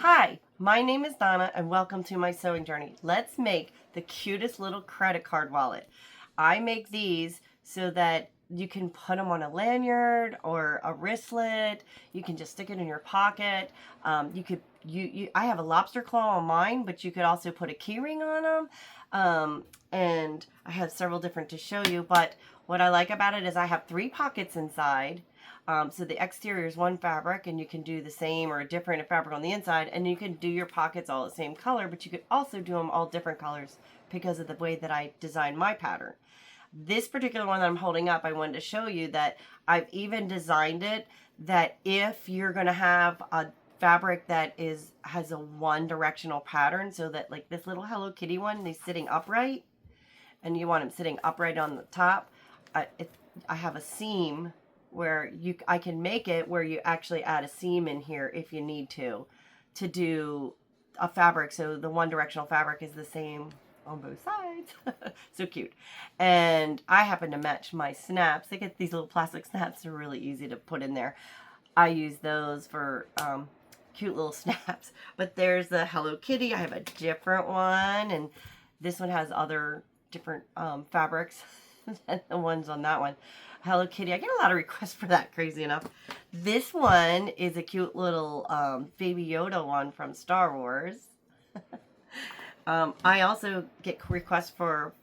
Hi, my name is Donna and welcome to my sewing journey. Let's make the cutest little credit card wallet. I make these so that you can put them on a lanyard or a wristlet. You can just stick it in your pocket. I have a lobster claw on mine, but you could also put a key ring on them. And I have several different to show you, but what I like about it is I have 3 pockets inside. So the exterior is one fabric, and you can do the same or a different fabric on the inside, and you can do your pockets all the same color, but you could also do them all different colors because of the way that I designed my pattern. This particular one that I'm holding up, I wanted to show you that I've even designed it that if you're going to have a fabric that has a one directional pattern, so that like this little Hello Kitty one, he's sitting upright, and you want him sitting upright on the top, I have a seam where I can make it where you actually add a seam in here if you need to do a fabric, so the one directional fabric is the same on both sides. So cute. And I happen to match my snaps. They get these little plastic snaps. They're really easy to put in there. I use those for cute little snaps. But there's the Hello Kitty. I have a different one, and this one has other different fabrics than the ones on that one. Hello Kitty. I get a lot of requests for that, crazy enough. This one is a cute little Baby Yoda one from Star Wars. I also get requests for,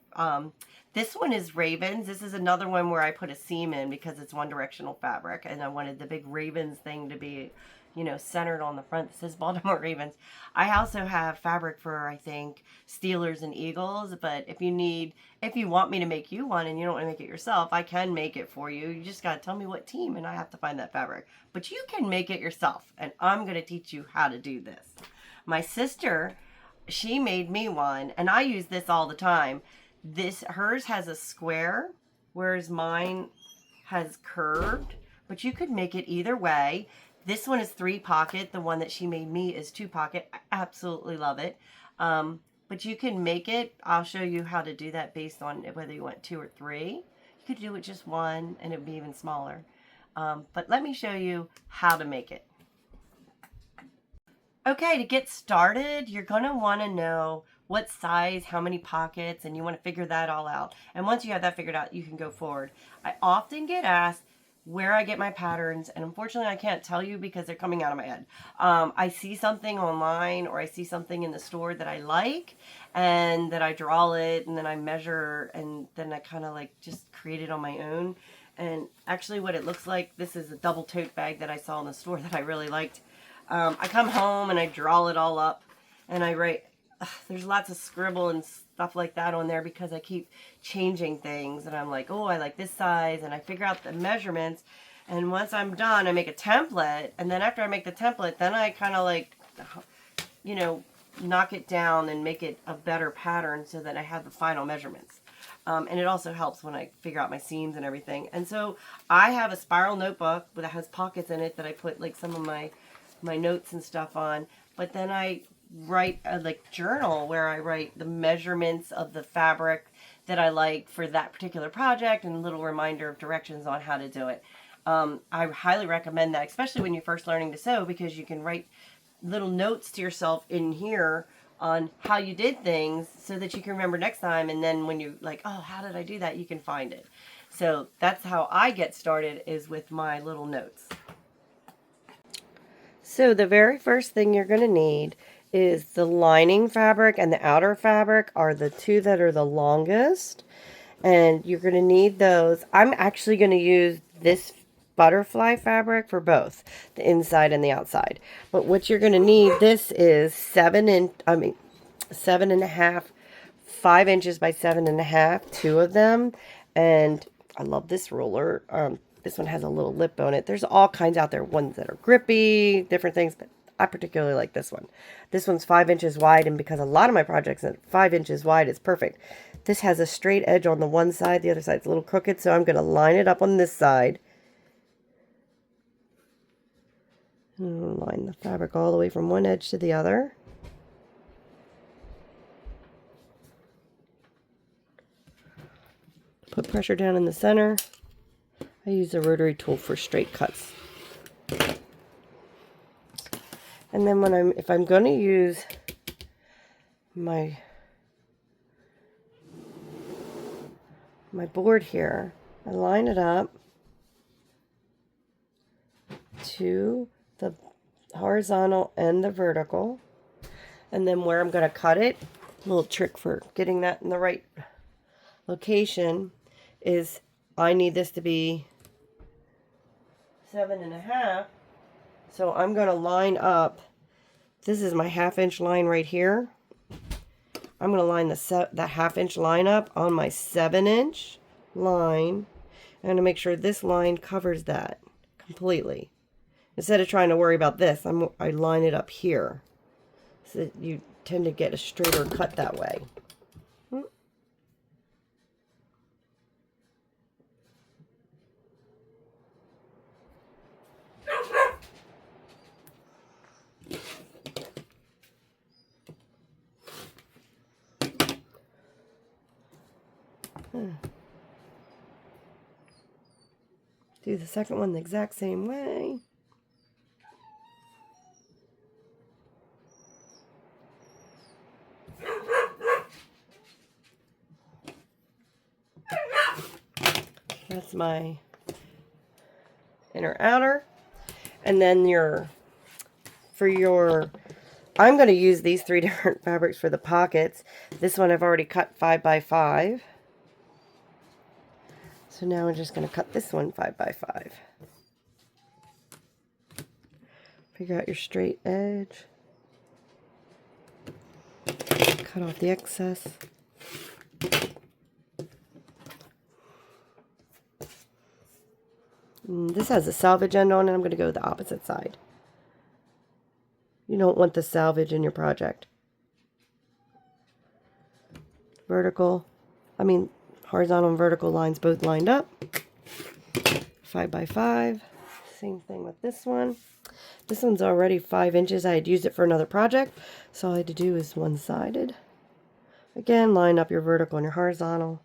this one is Ravens. This is another one where I put a seam in because it's one directional fabric, and I wanted the big Ravens thing to be, you know, centered on the front. This says Baltimore Ravens. I also have fabric for, I think, Steelers and Eagles, but if you want me to make you one and you don't want to make it yourself, I can make it for you. You just got to tell me what team, and I have to find that fabric. But you can make it yourself, and I'm going to teach you how to do this. My sister, she made me one, and I use this all the time. Hers has a square, whereas mine has curved, but you could make it either way. This one is 3 pocket. The one that she made me is 2 pocket. I absolutely love it. But you can make it. I'll show you how to do that based on whether you want 2 or 3. You could do it just 1 and it'd be even smaller. But let me show you how to make it. Okay, to get started, you're going to want to know what size, how many pockets, and you want to figure that all out. And once you have that figured out, you can go forward. I often get asked where I get my patterns, and unfortunately I can't tell you because they're coming out of my head. I see something online or I see something in the store that I like, and that I draw it, and then I measure, and then I kind of like just create it on my own. And actually what it looks like, this is a double tote bag that I saw in the store that I really liked. I come home and I draw it all up, and I write, there's lots of scribble and stuff like that on there because I keep changing things, and I'm like, oh, I like this size, and I figure out the measurements, and once I'm done, I make a template, and then after I make the template, then I kind of like, you know, knock it down and make it a better pattern so that I have the final measurements. And it also helps when I figure out my seams and everything. And so I have a spiral notebook that has pockets in it that I put like some of my notes and stuff on, but then I write a like journal where I write the measurements of the fabric that I like for that particular project, and a little reminder of directions on how to do it. I highly recommend that, especially when you're first learning to sew, because you can write little notes to yourself in here on how you did things so that you can remember next time, and then when you're like, oh, how did I do that, you can find it. So that's how I get started, is with my little notes. So the very first thing you're going to need is the lining fabric, and the outer fabric are the 2 that are the longest. And you're going to need those. I'm actually going to use this butterfly fabric for both the inside and the outside. But what you're going to need, this is 7.5, 5 inches by 7.5, 2 of them. And I love this ruler. This one has a little lip on it. There's all kinds out there, ones that are grippy, different things, but I particularly like this one. This one's 5 inches wide, and because a lot of my projects are 5 inches wide, it's perfect. This has a straight edge on the one side, the other side's a little crooked, so I'm going to line it up on this side. And line the fabric all the way from one edge to the other. Put pressure down in the center. I use a rotary tool for straight cuts. And then if I'm going to use my board here, I line it up to the horizontal and the vertical. And then where I'm going to cut it, a little trick for getting that in the right location is I need this to be 7.5. So I'm going to line up, this is my 1/2 inch line right here. I'm going to line the 1/2 inch line up on my 7 inch line. I'm going to make sure this line covers that completely. Instead of trying to worry about this, I line it up here. So that you tend to get a straighter cut that way. Do the second one the exact same way. That's my inner outer. And then I'm going to use these 3 different fabrics for the pockets. This one I've already cut 5 by 5. So now I'm just going to cut this one 5 by 5. Figure out your straight edge. Cut off the excess. And this has a salvage end on it. I'm going to go the opposite side. You don't want the salvage in your project. Horizontal and vertical lines both lined up. 5 by 5. Same thing with this one. This one's already 5 inches. I had used it for another project, so all I had to do is one-sided. Again, line up your vertical and your horizontal.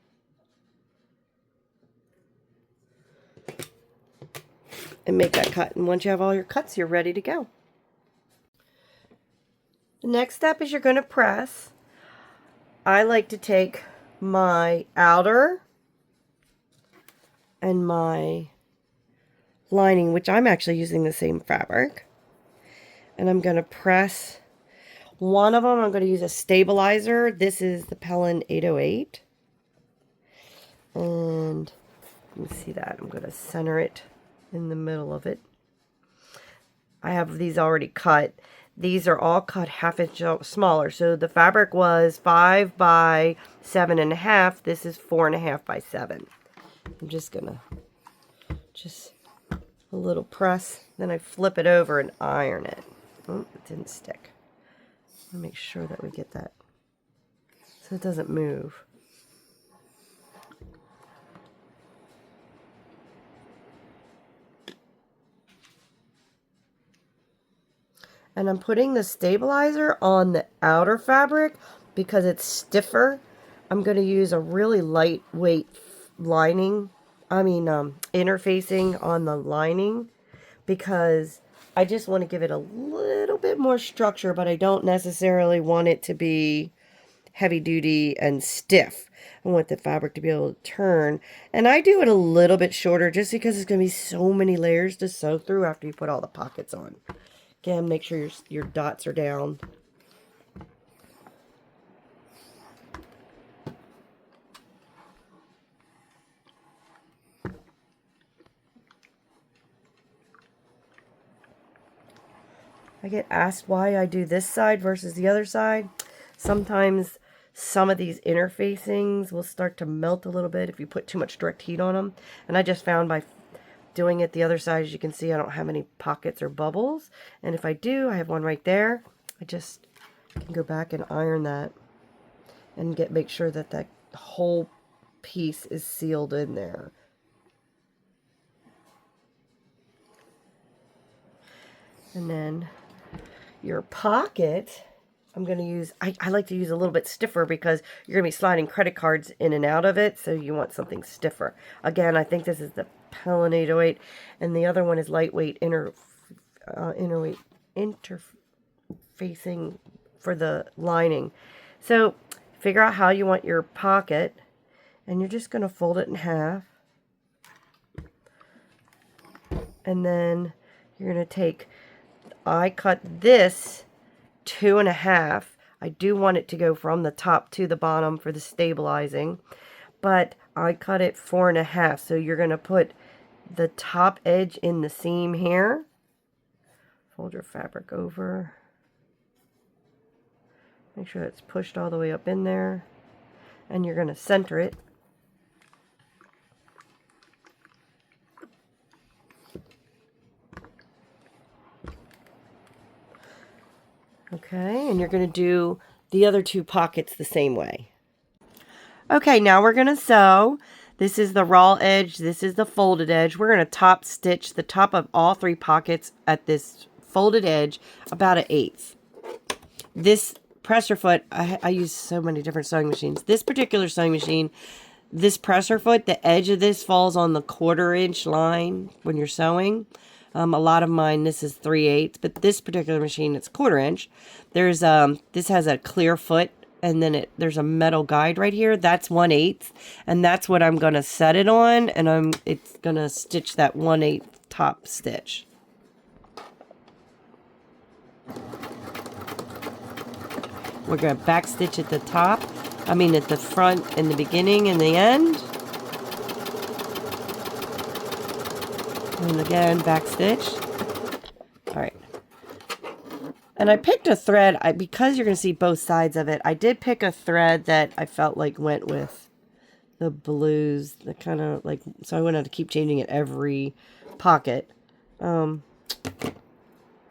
And make that cut. And once you have all your cuts, you're ready to go. The next step is you're going to press. I like to take my outer and my lining, which I'm actually using the same fabric, and I'm going to press one of them. I'm going to use a stabilizer. This is the Pellon 808, and you can see that I'm going to center it in the middle of it. I have these already cut. These are all cut 1/2 inch smaller. So the fabric was 5 by 7.5. This is 4.5 by 7. I'm just gonna a little press, then I flip it over and iron it. Oh, it didn't stick. I'll make sure that we get that so it doesn't move. And I'm putting the stabilizer on the outer fabric because it's stiffer. I'm going to use a really lightweight interfacing on the lining because I just want to give it a little bit more structure, but I don't necessarily want it to be heavy duty and stiff. I want the fabric to be able to turn. And I do it a little bit shorter just because there's going to be so many layers to sew through after you put all the pockets on. Again, make sure your dots are down. I get asked why I do this side versus the other side. Sometimes some of these interfacings will start to melt a little bit if you put too much direct heat on them. And I just found by doing it the other side, as you can see, I don't have any pockets or bubbles. And if I do, I have one right there. I just can go back and iron that and make sure that that whole piece is sealed in there. And then your pocket, I'm going to use, I like to use a little bit stiffer because you're going to be sliding credit cards in and out of it, so you want something stiffer. Again, I think this is the Pellon 808, and the other one is lightweight facing for the lining. So figure out how you want your pocket, and you're just going to fold it in half. And then you're going to take, I cut this 2.5. I do want it to go from the top to the bottom for the stabilizing, but I cut it 4.5. So you're going to put the top edge in the seam here. Fold your fabric over. Make sure it's pushed all the way up in there. And you're going to center it. Okay, and you're going to do the other 2 pockets the same way. Okay, now we're going to sew. This is the raw edge. This is the folded edge. We're going to top stitch the top of all 3 pockets at this folded edge about 1/8. This presser foot, I use so many different sewing machines. This particular sewing machine, this presser foot, the edge of this falls on the 1/4 inch line when you're sewing. A lot of mine, this is 3/8, but this particular machine, it's 1/4 inch. There's this has a clear foot, and then there's a metal guide right here. That's 1/8, and that's what I'm gonna set it on, and it's gonna stitch that 1/8 top stitch. We're gonna back stitch at the top. I mean at the front, in the beginning and the end. And again, back stitch. All right. And I picked a thread, because you're going to see both sides of it, I did pick a thread that I felt like went with the blues, the kind of like, so I wouldn't have to keep changing it every pocket.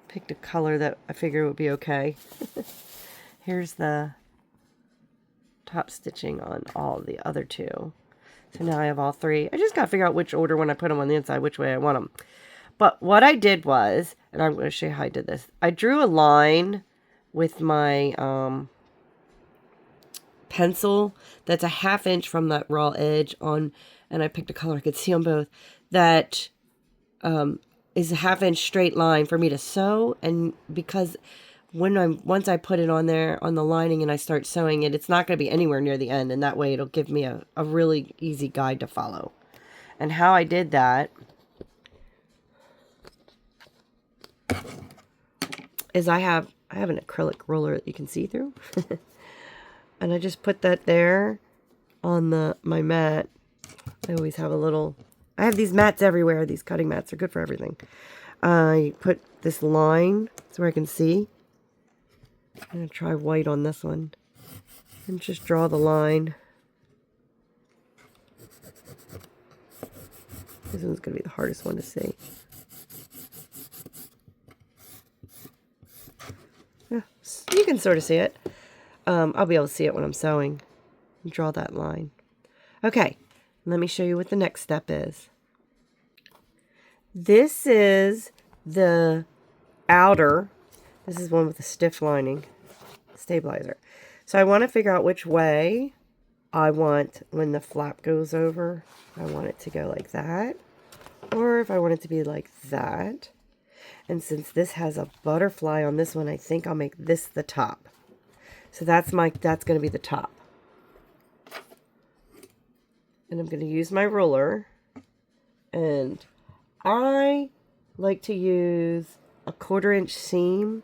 Picked a color that I figured would be okay. Here's the top stitching on all the other 2. So now I have all 3. I just got to figure out which order when I put them on the inside, which way I want them. But what I did was, and I'm going to show you how I did this. I drew a line with my pencil that's a 1/2 inch from that raw edge on, and I picked a color I could see on both, that is a 1/2 inch straight line for me to sew. And because once I put it on there on the lining and I start sewing it, it's not going to be anywhere near the end, and that way it'll give me a really easy guide to follow. And how I did that is I have an acrylic roller that you can see through. And I just put that there on my mat. I always have I have these mats everywhere. These cutting mats are good for everything. I put this line so I can see. I'm going to try white on this one. And just draw the line. This one's going to be the hardest one to see. Yeah, you can sort of see it. I'll be able to see it when I'm sewing. Draw that line. Okay, let me show you what the next step is. This is the outer. This is one with a stiff lining, stabilizer. So I want to figure out which way I want when the flap goes over. I want it to go like that, or if I want it to be like that. And since this has a butterfly on this one, I think I'll make this the top. So that's going to be the top. And I'm going to use my ruler. And I like to use a 1/4 inch seam.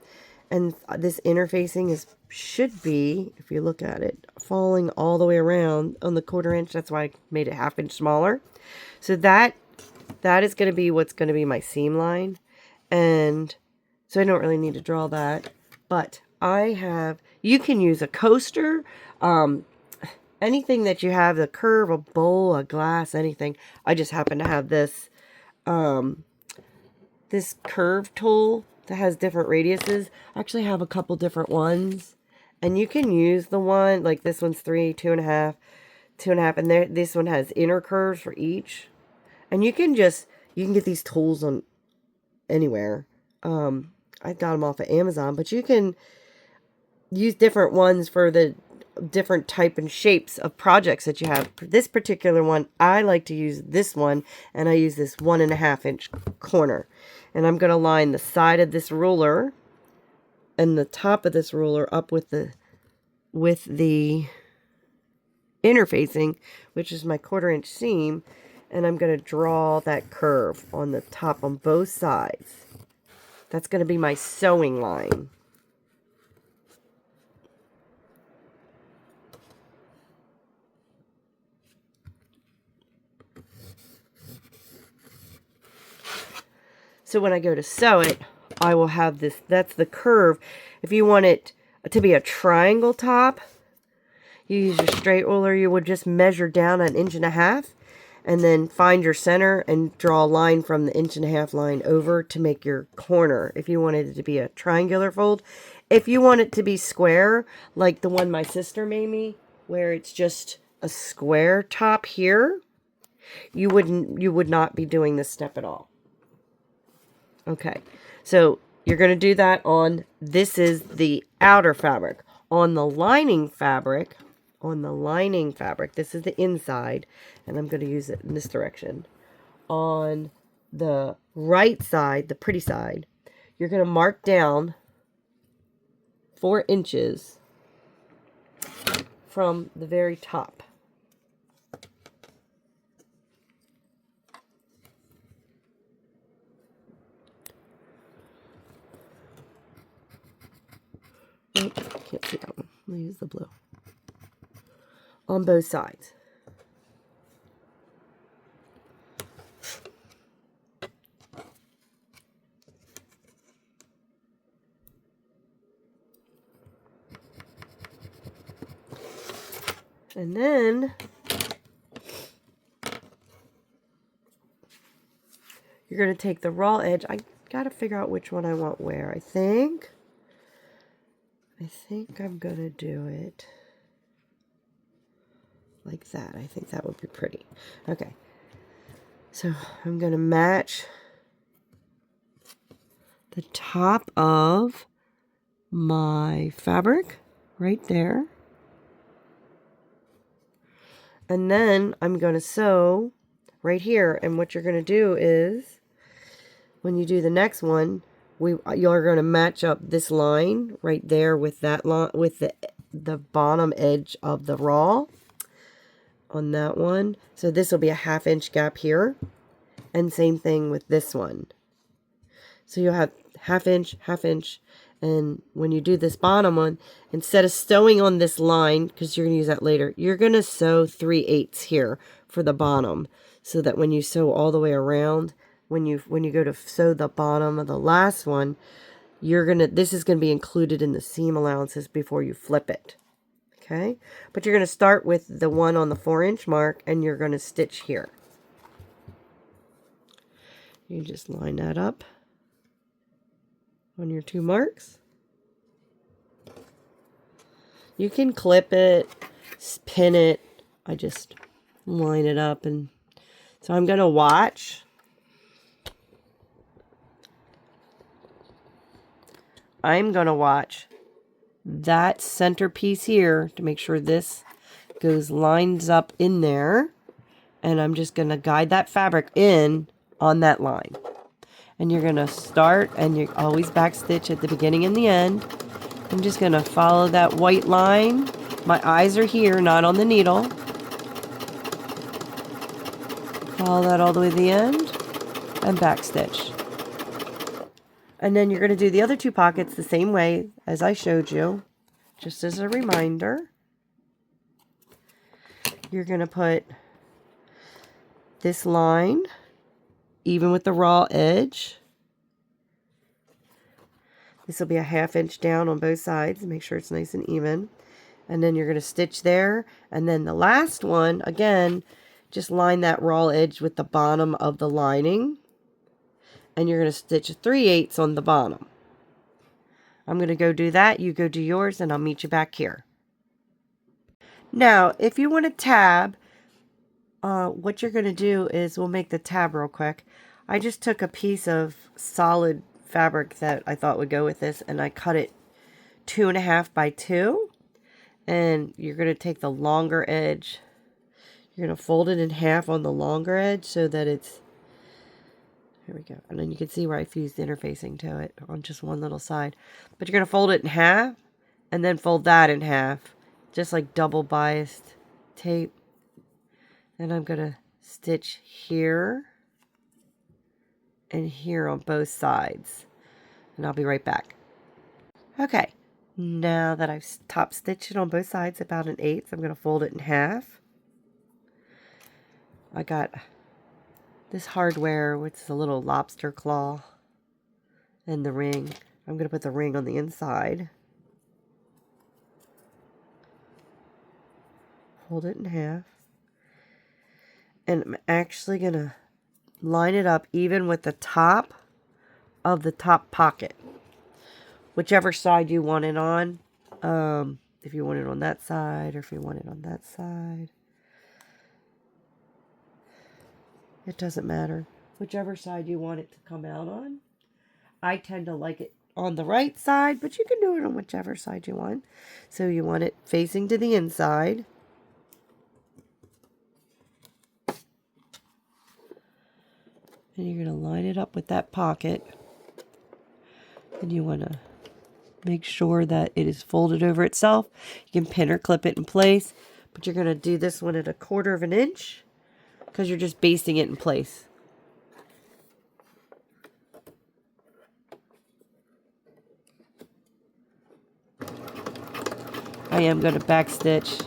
And this interfacing should be, if you look at it, falling all the way around on the 1/4 inch. That's why I made it 1/2 inch smaller. So that is going to be what's going to be my seam line. And so I don't really need to draw that. But you can use a coaster, anything that you have, the curve, a bowl, a glass, anything. I just happen to have this, this curve tool that has different radiuses. I actually have a couple different ones. And you can use the one, like this one's 3, 2.5, 2.5. And this one has inner curves for each. And you can get these tools on anywhere. I got them off of Amazon, but you can use different ones for the different type and shapes of projects that you have. For this particular one, I like to use this one, and I use this 1.5 inch corner. And I'm going to line the side of this ruler and the top of this ruler up with the interfacing, which is my 1/4 inch seam, and I'm going to draw that curve on the top on both sides. That's going to be my sewing line. So when I go to sew it, I will have this, that's the curve. If you want it to be a triangle top, you use your straight ruler, you would just measure down 1.5 inches and then find your center and draw a line from the 1.5 inch line over to make your corner if you wanted it to be a triangular fold. If you want it to be square, like the one my sister made me, where it's just a square top here, you would not be doing this step at all. Okay, so you're going to do that on, this is the outer fabric. On the lining fabric, this is the inside, and I'm going to use it in this direction. On the right side, the pretty side, you're going to mark down 4 inches from the very top. Oh, can't see that one. I'll use the blue. On both sides. And then you're going to take the raw edge. I got to figure out which one I want where. I think I'm going to do it like that. I think that would be pretty. Okay. So I'm going to match the top of my fabric right there. And then I'm going to sew right here. And what you're going to do is, when you do the next one, you're going to match up this line right there with that line, with the bottom edge of the raw on that one. So this will be a 1/2 inch gap here, and same thing with this one. So you'll have 1/2 inch, and when you do this bottom one, instead of sewing on this line, because you're going to use that later, you're going to sew 3/8 here for the bottom, so that when you sew all the way around, when you go to sew the bottom of the last one, this is going to be included in the seam allowances before you flip it. Okay? But you're going to start with the one on the 4 inch mark, and you're going to stitch here. You just line that up on your 2 marks. You can clip it, pin it. I just line it up, and so I'm going to watch. I'm going to watch that center piece here to make sure this lines up in there, and I'm just going to guide that fabric in on that line. And you're going to start, and you always backstitch at the beginning and the end. I'm just going to follow that white line. My eyes are here, not on the needle. Follow that all the way to the end and backstitch. And then you're going to do the other 2 pockets the same way as I showed you, just as a reminder. You're going to put this line even with the raw edge. This will be a 1/2 inch down on both sides. Make sure it's nice and even. And then you're going to stitch there. And then the last one, again, just line that raw edge with the bottom of the lining. And you're going to stitch 3/8 on the bottom. I'm going to go do that. You go do yours, and I'll meet you back here. Now, if you want a tab, what you're going to do is, we'll make the tab real quick. I just took a piece of solid fabric that I thought would go with this, and I cut it 2.5 by 2. And you're going to take the longer edge. You're going to fold it in half on the longer edge so that it's Here we go. And then you can see where I fused interfacing to it on just one little side. But you're going to fold it in half and then fold that in half. Just like double biased tape. Then I'm going to stitch here and here on both sides. And I'll be right back. Okay. Now that I've top stitched it on both sides about 1/8, I'm going to fold it in half. I got this hardware, which is a little lobster claw, and the ring. I'm going to put the ring on the inside. Fold it in half. And I'm actually going to line it up even with the top of the top pocket. Whichever side you want it on. If you want it on that side or if you want it on that side. It doesn't matter. Whichever side you want it to come out on. I tend to like it on the right side, but you can do it on whichever side you want. So you want it facing to the inside. And you're going to line it up with that pocket. And you want to make sure that it is folded over itself. You can pin or clip it in place. But you're going to do this one at 1/4 inch. Because you're just basting it in place. I am going to backstitch.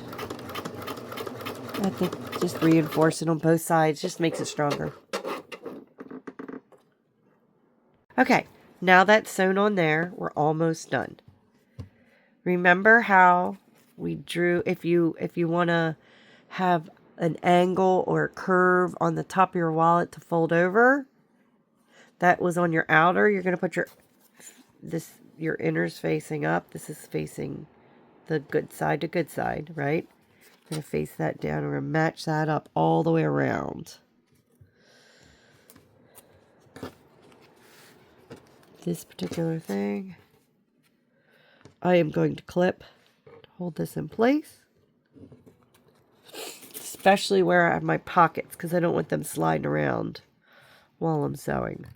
Just reinforce it on both sides. Just makes it stronger. Okay, now that's sewn on there, we're almost done. Remember how we drew, if you want to have an angle or a curve on the top of your wallet to fold over, that was on your outer. You're going to put your inners facing up. This is facing the good side to good side, right? I'm going to face that down. We're going to match that up all the way around. This particular thing, I am going to clip to hold this in place. Especially where I have my pockets, because I don't want them sliding around while I'm sewing.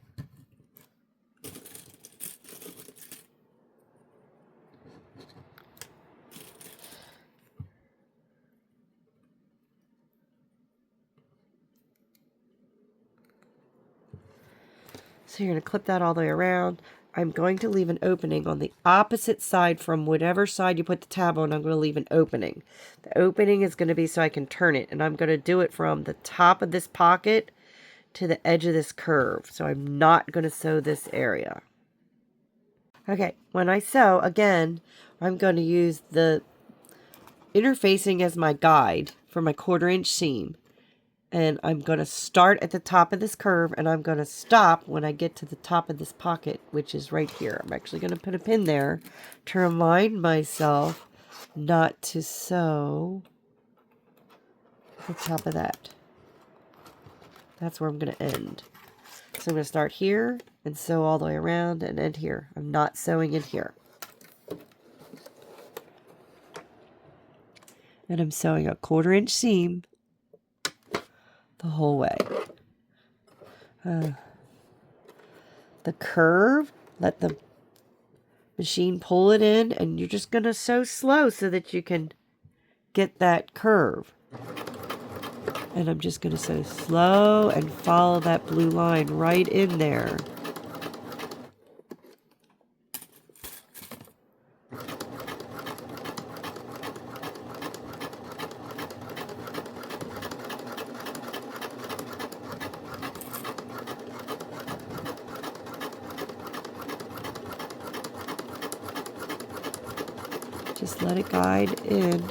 So you're going to clip that all the way around. I'm going to leave an opening on the opposite side from whatever side you put the tab on. I'm going to leave an opening. The opening is going to be so I can turn it. And I'm going to do it from the top of this pocket to the edge of this curve. So I'm not going to sew this area. Okay, when I sew, again, I'm going to use the interfacing as my guide for my 1/4 inch seam. And I'm going to start at the top of this curve, and I'm going to stop when I get to the top of this pocket, which is right here. I'm actually going to put a pin there to remind myself not to sew the top of that. That's where I'm going to end. So I'm going to start here and sew all the way around and end here. I'm not sewing in here. And I'm sewing a 1/4 inch seam the whole way. The curve, let the machine pull it in, and you're just going to sew slow so that you can get that curve. And I'm just going to sew slow and follow that blue line right in there. Just let it guide in.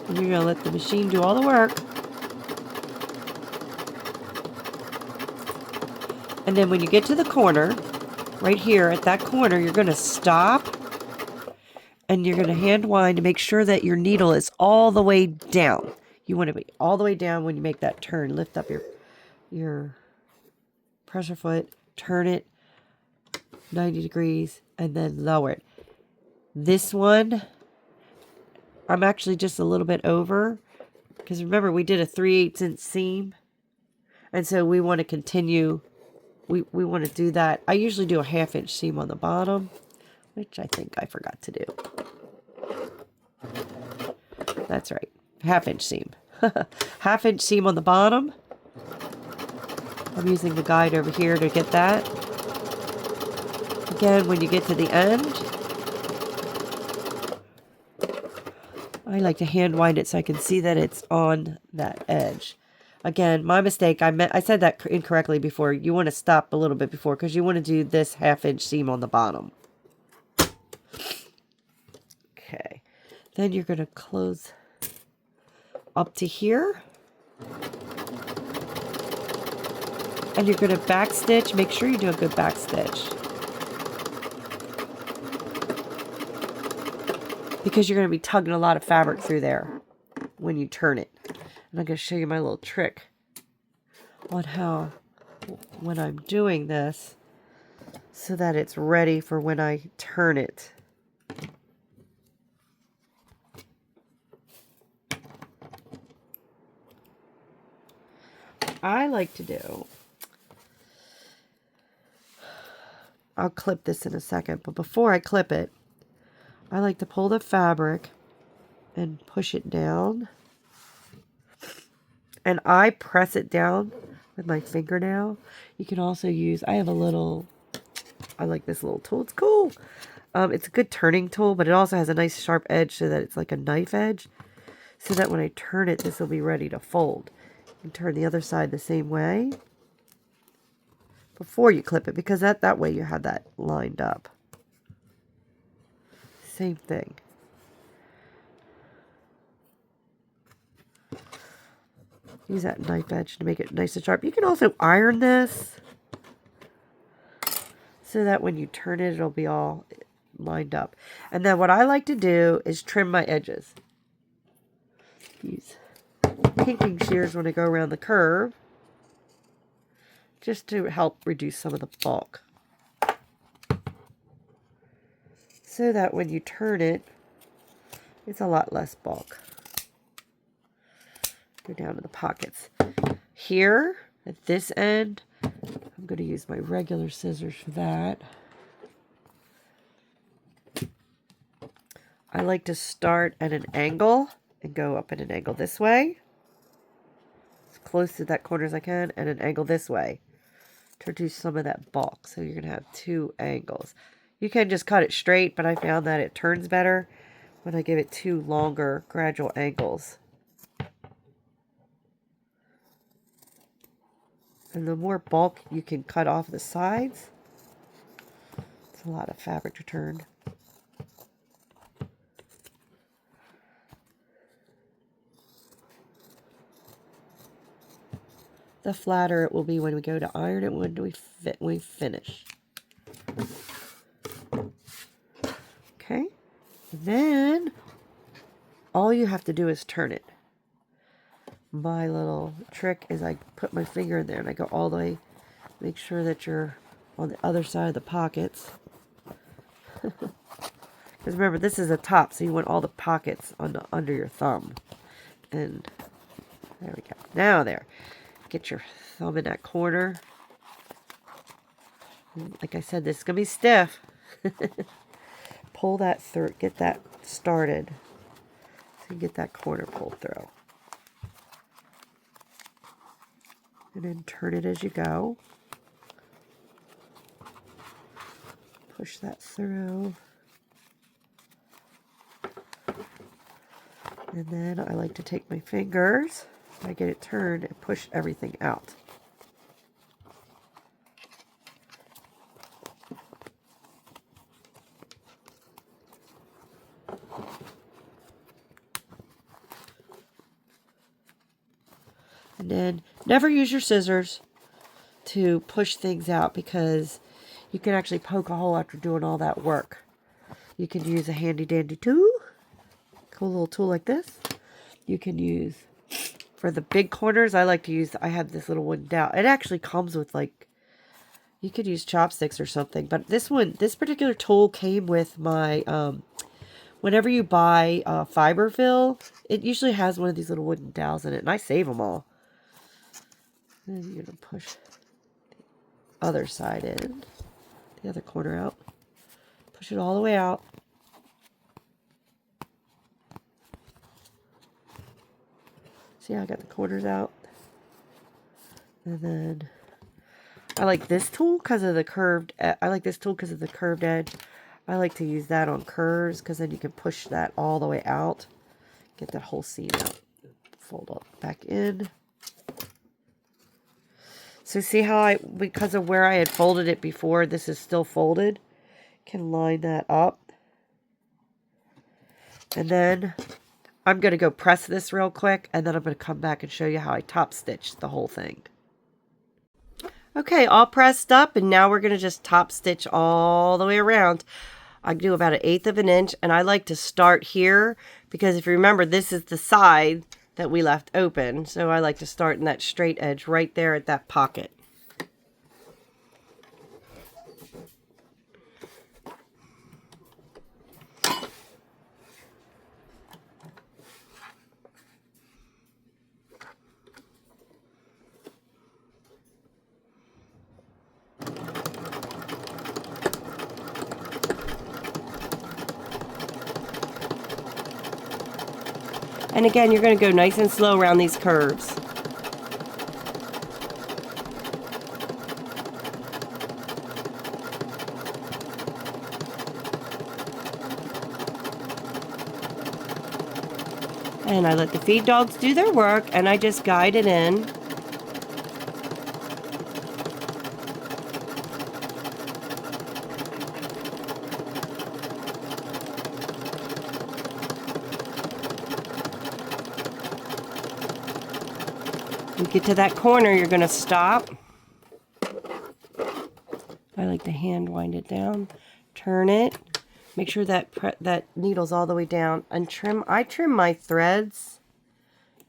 And you're going to let the machine do all the work. And then when you get to the corner, right here at that corner, you're going to stop. And you're going to hand wind to make sure that your needle is all the way down. You want to be all the way down when you make that turn. Lift up your pressure foot, turn it 90 degrees, and then lower it. This one, I'm actually just a little bit over Because remember, we did a 3/8 inch seam. And so we want to continue. We want to do that. I usually do a 1/2 inch seam on the bottom, which I think I forgot to do. That's right. 1/2 inch seam. 1/2 inch seam on the bottom. I'm using the guide over here to get that. Again, when you get to the end, I like to hand wind it so I can see that it's on that edge. Again, my mistake. I said that incorrectly before. You want to stop a little bit before because you want to do this 1/2 inch seam on the bottom. Okay. Then you're going to close up to here. And you're going to back stitch. Make sure you do a good back stitch. Because you're going to be tugging a lot of fabric through there when you turn it. And I'm going to show you my little trick on how, when I'm doing this, so that it's ready for when I turn it. I like to do, I'll clip this in a second, but before I clip it, I like to pull the fabric and push it down. And I press it down with my fingernail. You can also use, I have a little, I like this little tool. It's cool. It's a good turning tool, but it also has a nice sharp edge so that it's like a knife edge. So that when I turn it, this will be ready to fold. You can turn the other side the same way before you clip it, because that way you have that lined up. Same thing. Use that knife edge to make it nice and sharp. You can also iron this so that when you turn it, it'll be all lined up. And then what I like to do is trim my edges. Use pinking shears when I go around the curve, just to help reduce some of the bulk. So that when you turn it, it's a lot less bulk. Go down to the pockets. Here, at this end, I'm going to use my regular scissors for that. I like to start at an angle and go up at an angle this way, as close to that corner as I can, and an angle this way to reduce some of that bulk. So you're going to have 2 angles. You can just cut it straight, but I found that it turns better when I give it 2 longer gradual angles. And the more bulk you can cut off the sides, it's a lot of fabric to turn. The flatter it will be when we go to iron it, when we finish. Okay, and then all you have to do is turn it. My little trick is I put my finger in there and I go all the way, make sure that you're on the other side of the pockets. Because remember, this is a top, so you want all the pockets under your thumb. And there we go. Now there. Get your thumb in that corner. Like I said, this is going to be stiff. Pull that through, get that started. So you get that corner pulled through. And then turn it as you go. Push that through. And then I like to take my fingers, I get it turned, and push everything out. And then never use your scissors to push things out, because you can actually poke a hole after doing all that work. You can use a handy dandy tool, cool little tool like this. You can use, for the big corners, I like to use, I have this little one down. It actually comes with, like, you could use chopsticks or something. But this particular tool came with my, whenever you buy fiber fill, it usually has one of these little wooden dowels in it, and I save them all. And then you're going to push the other side in, the other corner out. Push it all the way out. See how I got the corners out? And then I like this tool because of the curved, I like this tool because of the curved edge. I like to use that on curves because then you can push that all the way out. Get that whole seam out. Fold it back in. So see how because of where I had folded it before, this is still folded. Can line that up. And then I'm going to go press this real quick, and then I'm going to come back and show you how I top stitch the whole thing. Okay, all pressed up, and now we're going to just top stitch all the way around. I do about 1/8 of an inch, and I like to start here because if you remember, this is the side that we left open. So I like to start in that straight edge right there at that pocket. And again, you're going to go nice and slow around these curves. And I let the feed dogs do their work, and I just guide it in. You get to that corner, you're going to stop. I like to hand wind it down, turn it, make sure that that needle's all the way down, and trim. I trim my threads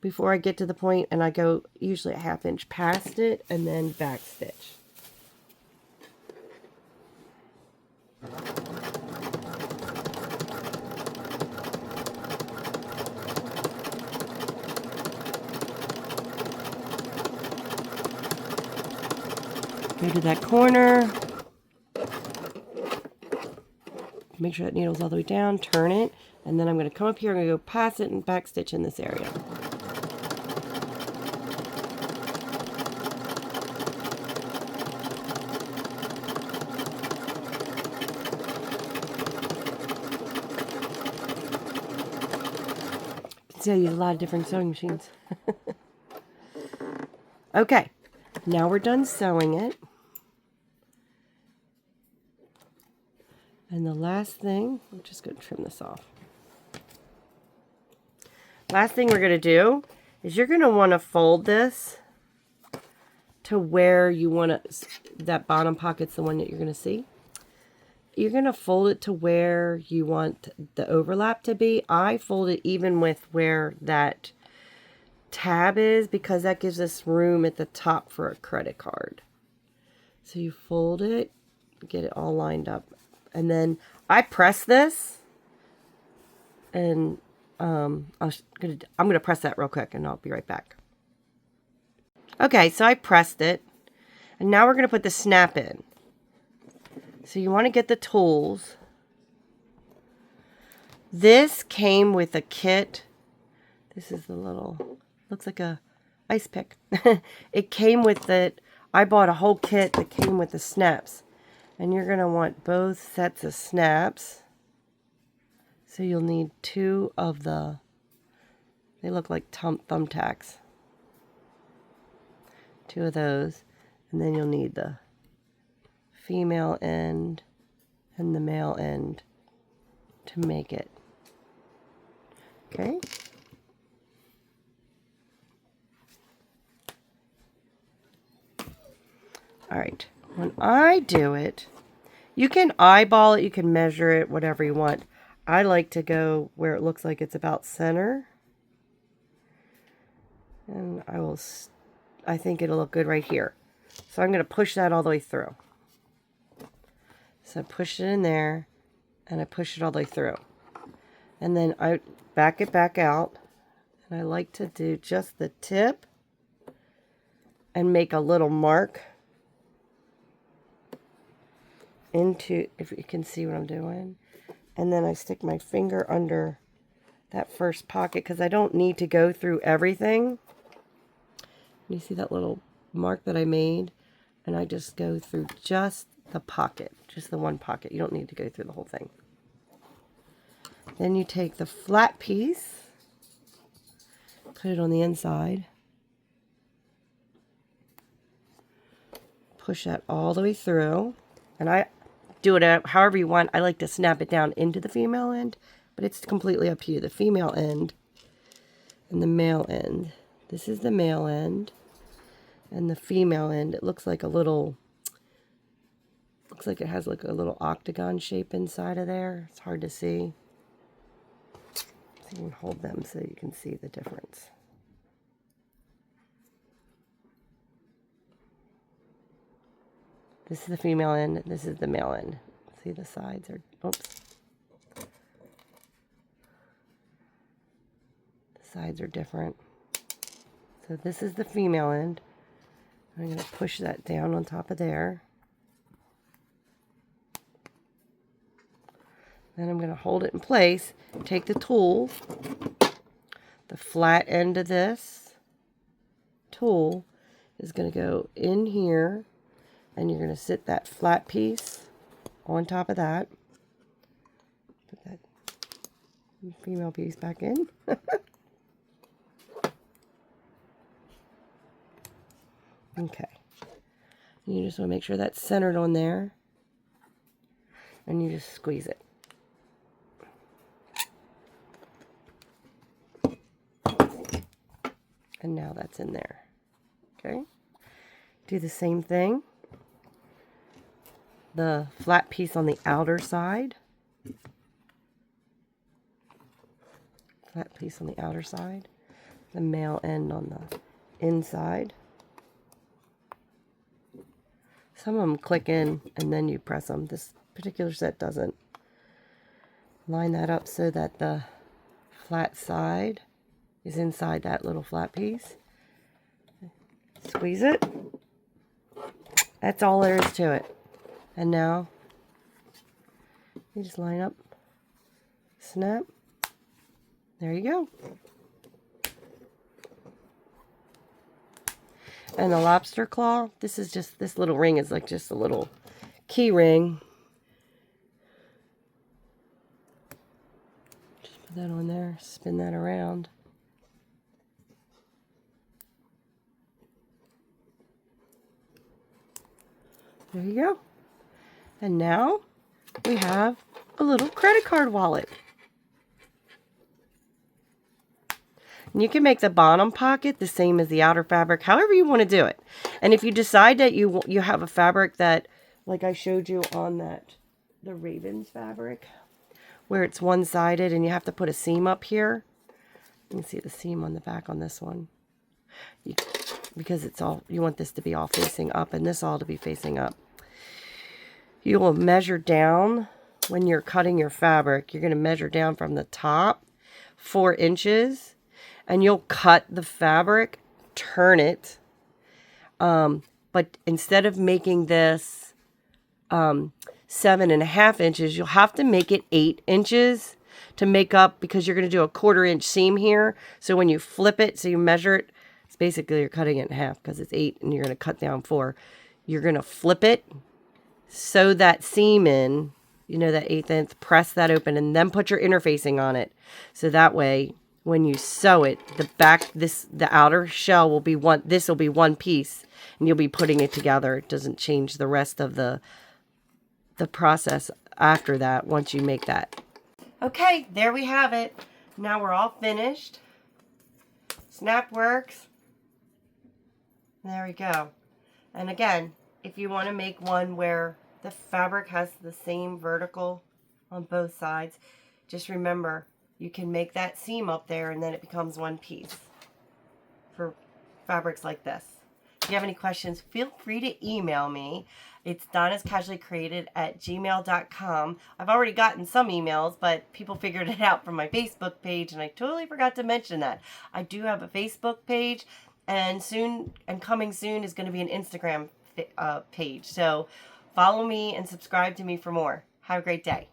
before I get to the point, and I go usually a 1/2 inch past it and then back stitch. Go to that corner, make sure that needle's all the way down, turn it, and then I'm going to come up here and go past it and back stitch in this area. See, I use a lot of different sewing machines. Okay, now we're done sewing it. And the last thing, I'm just going to trim this off. Last thing we're going to do is you're going to want to fold this to where you want to, that bottom pocket's the one that you're going to see. You're going to fold it to where you want the overlap to be. I fold it even with where that tab is because that gives us room at the top for a credit card. So you fold it, get it all lined up. And then I press this, and I'm gonna press that real quick, and I'll be right back. Okay, so I pressed it, and now we're gonna put the snap in. So you want to get the tools. This came with a kit. This is the little, looks like a ice pick. It came with it. I bought a whole kit that came with the snaps. And you're going to want both sets of snaps. So you'll need 2 of the, they look like thumbtacks. 2 of those. And then you'll need the female end and the male end to make it. Okay. All right. When I do it, you can eyeball it, you can measure it, whatever you want. I like to go where it looks like it's about center. And I think it'll look good right here. So I'm going to push that all the way through. So I push it in there, and I push it all the way through. And then I back it back out. And I like to do just the tip and make a little mark into, if you can see what I'm doing. And then I stick my finger under that first pocket because I don't need to go through everything. You see that little mark that I made? And I just go through just the pocket, just the one pocket. You don't need to go through the whole thing. Then you take the flat piece, put it on the inside, push that all the way through, and I do it however you want. I like to snap it down into the female end, but it's completely up to you. The female end and the male end. This is the male end, and the female end, it looks like a little, looks like it has like a little octagon shape inside of there. It's hard to see. So you can hold them so you can see the difference. This is the female end, this is the male end. See the sides are, oops. The sides are different. So this is the female end. I'm going to push that down on top of there. Then I'm going to hold it in place, take the tool, the flat end of this tool is going to go in here, and you're going to sit that flat piece on top of that. Put that female piece back in. Okay. You just want to make sure that's centered on there, and you just squeeze it. And now that's in there. Okay. Do the same thing. The flat piece on the outer side. Flat piece on the outer side. The male end on the inside. Some of them click in and then you press them. This particular set doesn't. Line that up so that the flat side is inside that little flat piece. Squeeze it. That's all there is to it. And now you just line up, snap. There you go. And the lobster claw, this is just, this little ring is like just a little key ring. Just put that on there, spin that around. There you go. And now we have a little credit card wallet. And you can make the bottom pocket the same as the outer fabric, however you want to do it. And if you decide that you have a fabric that, like I showed you on that, the Ravens fabric, where it's one-sided and you have to put a seam up here. You can see the seam on the back on this one. Because it's all, you want this to be all facing up and this all to be facing up. You will measure down when you're cutting your fabric. You're going to measure down from the top 4 inches. And you'll cut the fabric, turn it. But instead of making this 7.5 inches, you'll have to make it 8 inches to make up, because you're going to do a 1/4 inch seam here. So when you flip it, so you measure it, it's basically you're cutting it in half because it's 8 and you're going to cut down 4. You're going to flip it, sew that seam in, you know, that 1/8 inch, press that open, and then put your interfacing on it. So that way, when you sew it, the outer shell will be one, this will be one piece, and you'll be putting it together. It doesn't change the rest of the process after that, once you make that. Okay, there we have it. Now we're all finished. Snap works. There we go. And again, if you want to make one where the fabric has the same vertical on both sides, just remember, you can make that seam up there and then it becomes one piece for fabrics like this. If you have any questions, feel free to email me. It's donnascasuallycreated@gmail.com. I've already gotten some emails, but people figured it out from my Facebook page, and I totally forgot to mention that. I do have a Facebook page, and coming soon is going to be an Instagram page. So follow me and subscribe to me for more. Have a great day.